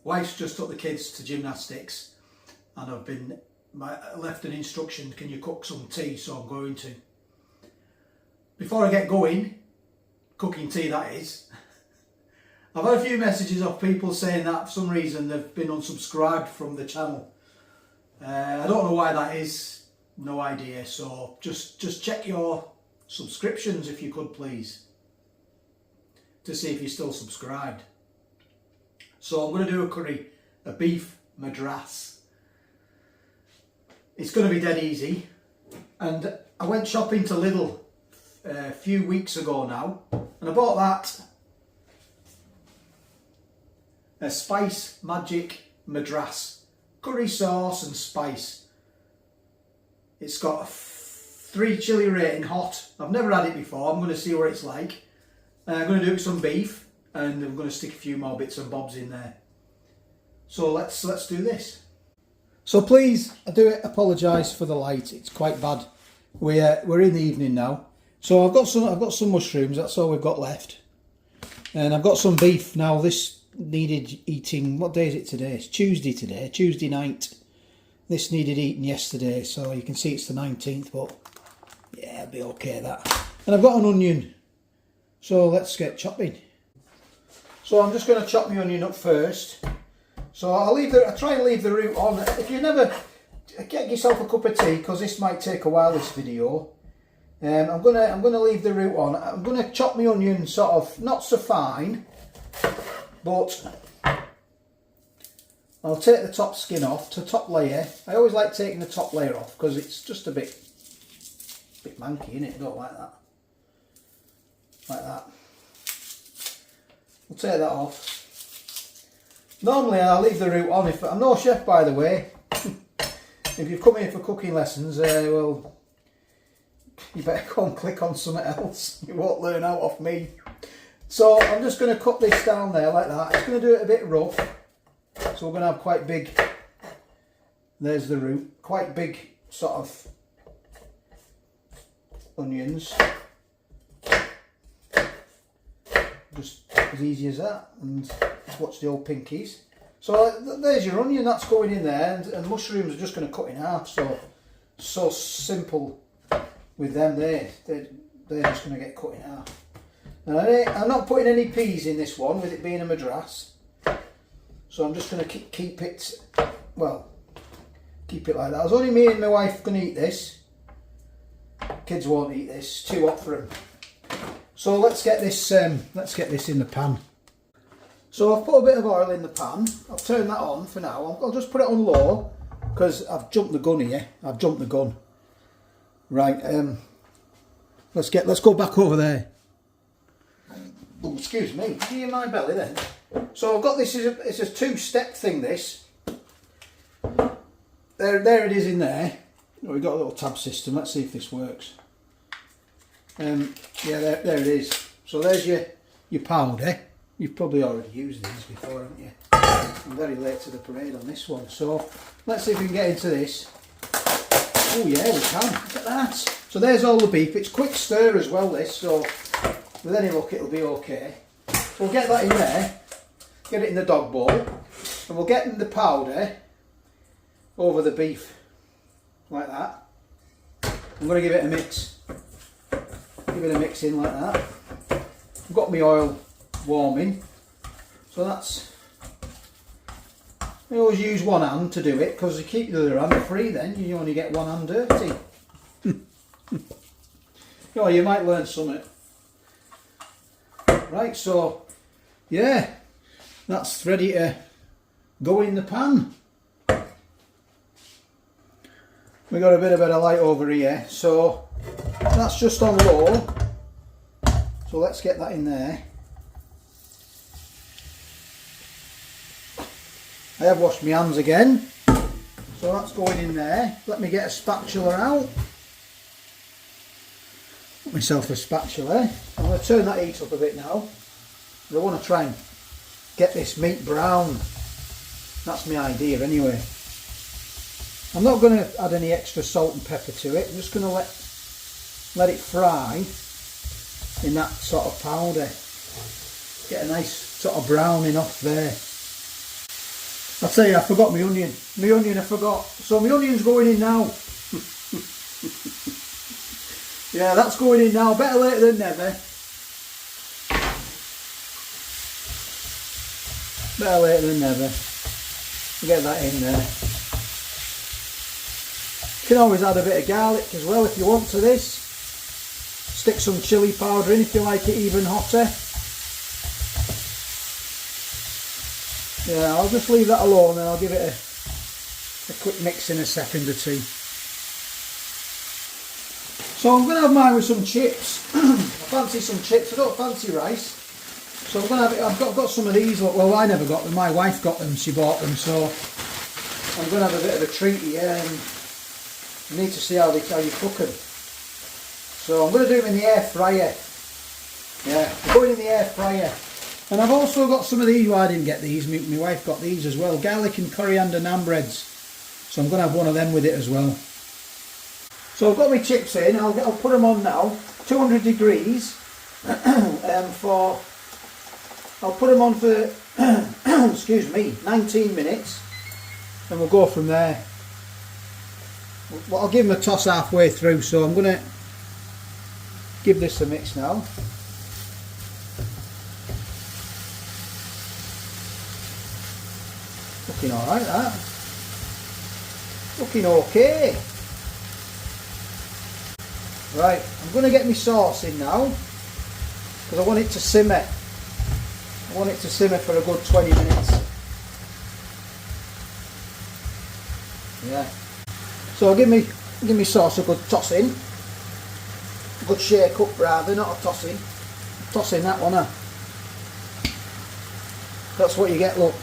Wife's just took the kids to gymnastics and I've been left an instruction, can you cook some tea, so I'm going to. Before I get going, cooking tea that is, I've had a few messages of people saying that for some reason they've been unsubscribed from the channel. I don't know why that is, no idea, so just check your subscriptions if you could please, to see if you're still subscribed. So I'm going to do a curry, a beef madras. It's going to be dead easy, and I went shopping to Lidl a few weeks ago now, and I bought that, a Spice Magic Madras, curry sauce and spice. It's got a 3 chili rating, hot. I've never had it before, I'm going to see what it's like. I'm going to do some beef, and I'm going to stick a few more bits and bobs in there. So let's do this. So please, I do apologise for the light, it's quite bad. We're in the evening now. So I've got some mushrooms, that's all we've got left. And I've got some beef now. This needed eating, what day is it today? It's Tuesday today, Tuesday night. This needed eating yesterday, so you can see it's the 19th, but yeah, it'll be okay that. And I've got an onion, so let's get chopping. So I'm just going to chop my onion up first. So I try and leave the root on. If you never, get yourself a cup of tea, because this might take a while, this video. I'm gonna leave the root on. I'm gonna chop my onion sort of not so fine, but I'll take the top skin off, the top layer. I always like taking the top layer off because it's just a bit manky, isn't it? I don't like that. Like that. I'll take that off. Normally I'll leave the root on. I'm no chef, by the way. If you've come here for cooking lessons, well, you better go and click on something else. You won't learn out of me. So I'm just going to cut this down there like that. It's going to do it a bit rough. So we're going to have quite big, there's the root, quite big sort of onions. Just as easy as that. And watch the old pinkies. So there's your onion, that's going in there, and mushrooms are just going to cut in half. So simple with them. They're just going to get cut in half. And I'm not putting any peas in this one, with it being a madras. So I'm just going to keep it like that. It's only me and my wife going to eat this. Kids won't eat this, it's too hot for them. So let's get this in the pan. So I've put a bit of oil in the pan. I'll turn that on for now. I'll just put it on low because I've jumped the gun here. I've jumped the gun. Right. Let's go back over there. Oh, excuse me. Can you hear my belly then? So I've got this. It's a two-step thing. This. There it is in there. Oh, we've got a little tab system. Let's see if this works. Yeah, there it is. So there's your powder. You've probably already used these before, haven't you? I'm very late to the parade on this one. So let's see if we can get into this. Oh yeah, we can. Look at that. So there's all the beef. It's quick stir as well, this. So with any luck, it'll be okay. So we'll get that in there. Get it in the dog bowl. And we'll get in the powder over the beef. Like that. I'm going to give it a mix. Give it a mix in like that. I've got my oil warming, so that's, I always use one hand to do it because you keep the other hand free, then you only get one hand dirty. Oh, you might learn something. Right, so yeah, that's ready to go in the pan. We got a bit of light over here, so that's just on low, so let's get that in there. I have washed my hands again, so that's going in there. Let me get a spatula out. Put myself a spatula. I'm going to turn that heat up a bit now. I want to try and get this meat brown. That's my idea anyway. I'm not going to add any extra salt and pepper to it. I'm just going to let it fry in that sort of powder. Get a nice sort of browning off there. I'll tell you, I forgot my onion. My onion I forgot. So my onion's going in now. Yeah, that's going in now. Better late than never. Better late than never. Get that in there. You can always add a bit of garlic as well if you want to this. Stick some chilli powder in if you like it even hotter. Yeah, I'll just leave that alone and I'll give it a quick mix in a second or two. So I'm going to have mine with some chips. I fancy some chips. I don't fancy rice. So I'm going to have it. I've got some of these. Well, I never got them. My wife got them. She bought them. So I'm going to have a bit of a treat here. And I need to see how you cook them. So I'm going to do them in the air fryer. Yeah, I'm going in the air fryer. And I've also got some of these. Well, I didn't get these. My wife got these as well. Garlic and coriander naan breads. So I'm going to have one of them with it as well. So I've got my chips in. I'll put them on now. 200 degrees. I'll put them on for excuse me, 19 minutes, and we'll go from there. Well, I'll give them a toss halfway through. So I'm going to give this a mix now. Looking alright, that. Looking okay. Right, I'm going to get my sauce in now, because I want it to simmer. I want it to simmer for a good 20 minutes. Yeah. So I'll give me sauce a good toss in. A good shake up rather, not a toss in. Toss in that one, huh? That's what you get, look.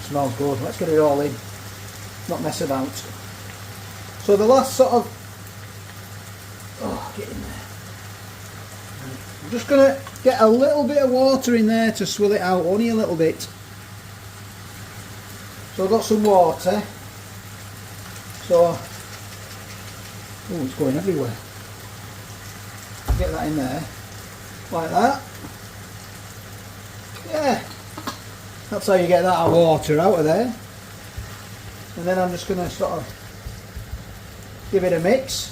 Smells good. Let's get it all in. Not mess about. So the last sort of... Oh, get in there. I'm just going to get a little bit of water in there to swill it out, only a little bit. So I've got some water. So... Oh, it's going everywhere. Get that in there. Like that. Yeah. That's how you get that water out of there. And then I'm just going to sort of give it a mix.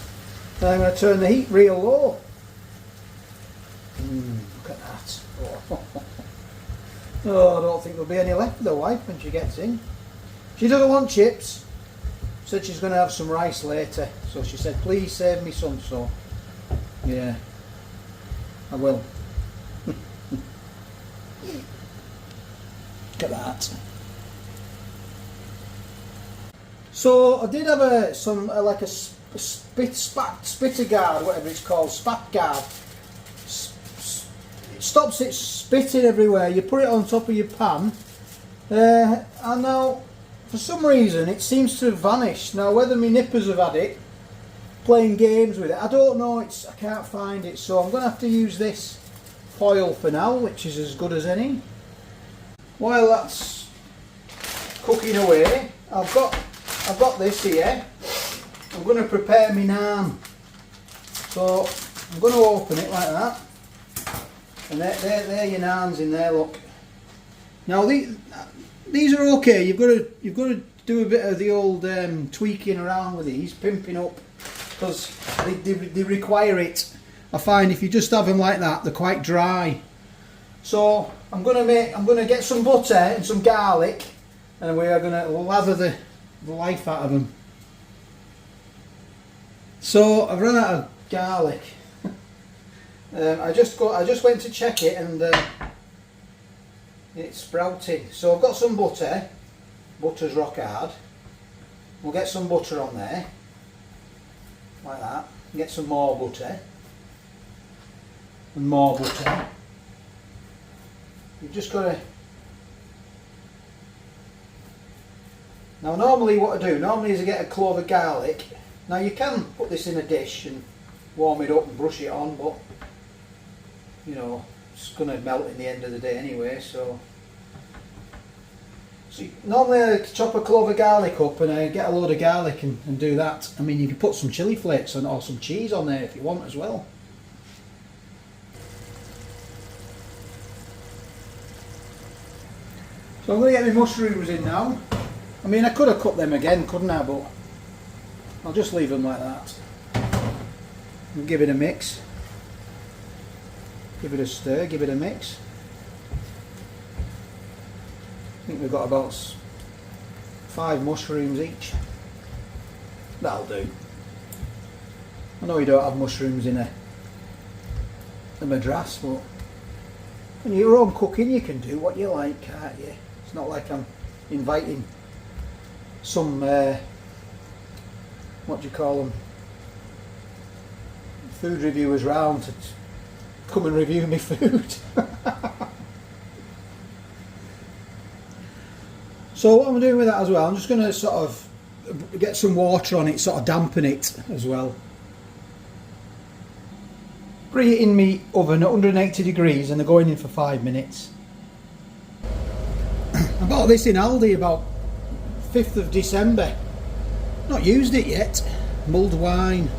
Then I'm going to turn the heat real low. Look at that. Oh, I don't think there'll be any left for the wife when she gets in. She doesn't want chips. Said she's going to have some rice later. So she said, please save me some. So, yeah, I will. Look at that. So I did have a spitter guard, whatever it's called, spat guard. It stops it spitting everywhere. You put it on top of your pan, and now for some reason it seems to have vanished. Now whether my nippers have had it, playing games with it, I don't know. I can't find it, so I'm going to have to use this foil for now, which is as good as any. While that's cooking away, I've got this here. I'm going to prepare my naan. So I'm going to open it like that, and there your naans in there. Look. Now these are okay. You've got to do a bit of the old tweaking around with these, pimping up, because they require it. I find if you just have them like that, they're quite dry. So I'm going to get some butter and some garlic, and we are going to lather the life out of them. So I've run out of garlic. I just went to check it, and it's sprouting. So I've got some butter. Butter's rock hard. We'll get some butter on there, like that. Get some more butter, and more butter. You've just got to... Now normally what I do, is I get a clove of garlic. Now you can put this in a dish and warm it up and brush it on, but you know, it's going to melt in the end of the day anyway, so normally I chop a clove of garlic up and I get a load of garlic and do that. I mean, you can put some chilli flakes on or some cheese on there if you want as well. So I'm going to get my mushrooms in now. I mean, I could have cut them again, couldn't I? But I'll just leave them like that. And give it a mix. Give it a stir, give it a mix. I think we've got about 5 mushrooms each. That'll do. I know you don't have mushrooms in a MADRAS, but in your own cooking you can do what you like, can't you? It's not like I'm inviting some, what do you call them, food reviewers round to come and review my food. So what I'm doing with that as well, I'm just going to sort of get some water on it, sort of dampen it as well. Preheating my oven at 180 degrees and they're going in for 5 minutes. I bought this in Aldi about 5th of December. Not used it yet. Mulled wine.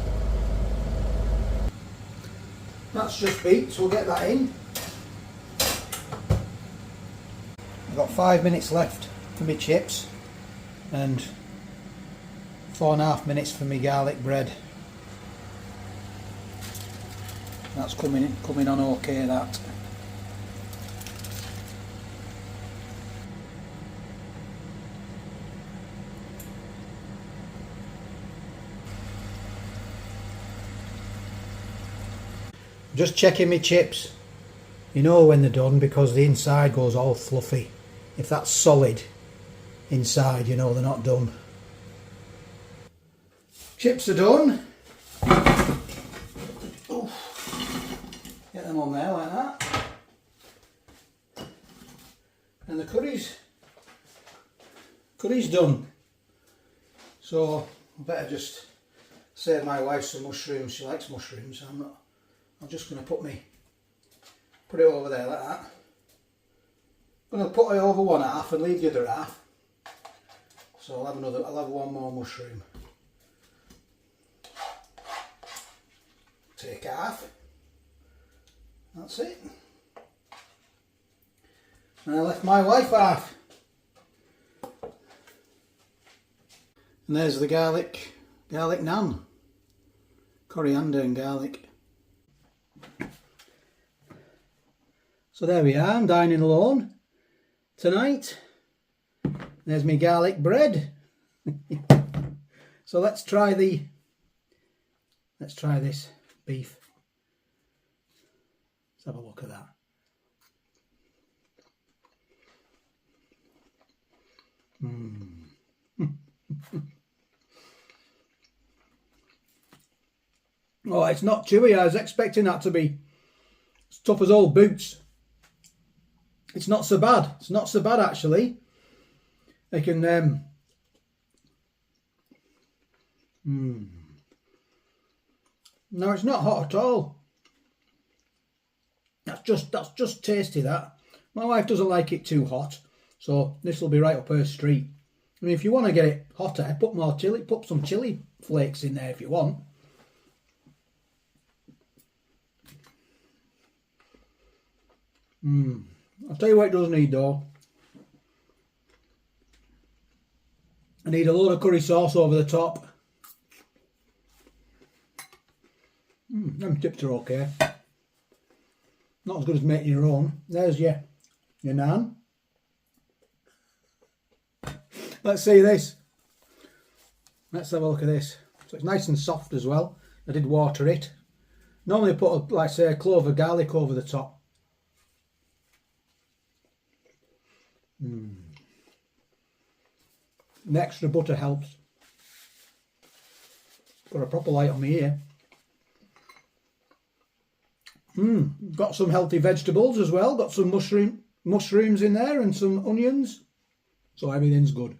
That's just beat, so we'll get that in. I've got 5 minutes left for my chips and 4.5 minutes for my garlic bread. That's coming on okay, that. Just checking my chips. You know when they're done because the inside goes all fluffy. If that's solid inside, you know they're not done. Chips are done. Oof. Get them on there like that. And the curry's done. So I better just save my wife some mushrooms. She likes mushrooms. I'm just going to put it over there like that. I'm going to put it over one half and leave the other half. So I'll have one more mushroom. Take half. That's it. And I left my wife half. And there's the garlic naan. Coriander and garlic. So there we are, I'm dining alone tonight. There's my garlic bread. So let's try this beef. Let's have a look at that. Oh, it's not chewy. I was expecting that to be as tough as old boots. It's not so bad. It's not so bad actually. I can No, it's not hot at all. That's just tasty, that. My wife doesn't like it too hot, so this will be right up her street. I mean, if you want to get it hotter, put more chili, put some chili flakes in there if you want. I'll tell you what it does need though. I need a load of curry sauce over the top. Them chips are okay. Not as good as making your own. There's your naan. Let's see this. Let's have a look at this. So it's nice and soft as well. I did water it. Normally I put, like say, a clove of garlic over the top. The extra butter helps. Got a proper light on me here. Got some healthy vegetables as well. Got some mushrooms in there and some onions. So everything's good.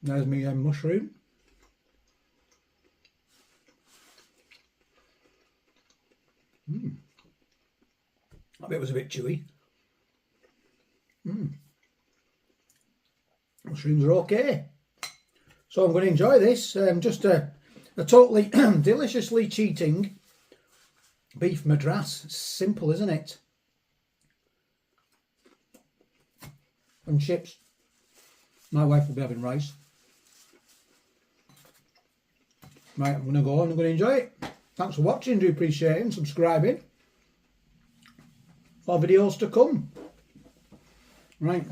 There's me mushroom. That bit was a bit chewy. Mushrooms are okay. So I'm going to enjoy this. Just a totally deliciously cheating beef madras. Simple, isn't it? and chips. My wife will be having rice. Right, I'm going to go and I'm going to enjoy it. Thanks for watching, do appreciate it, and subscribing for videos to come. Right.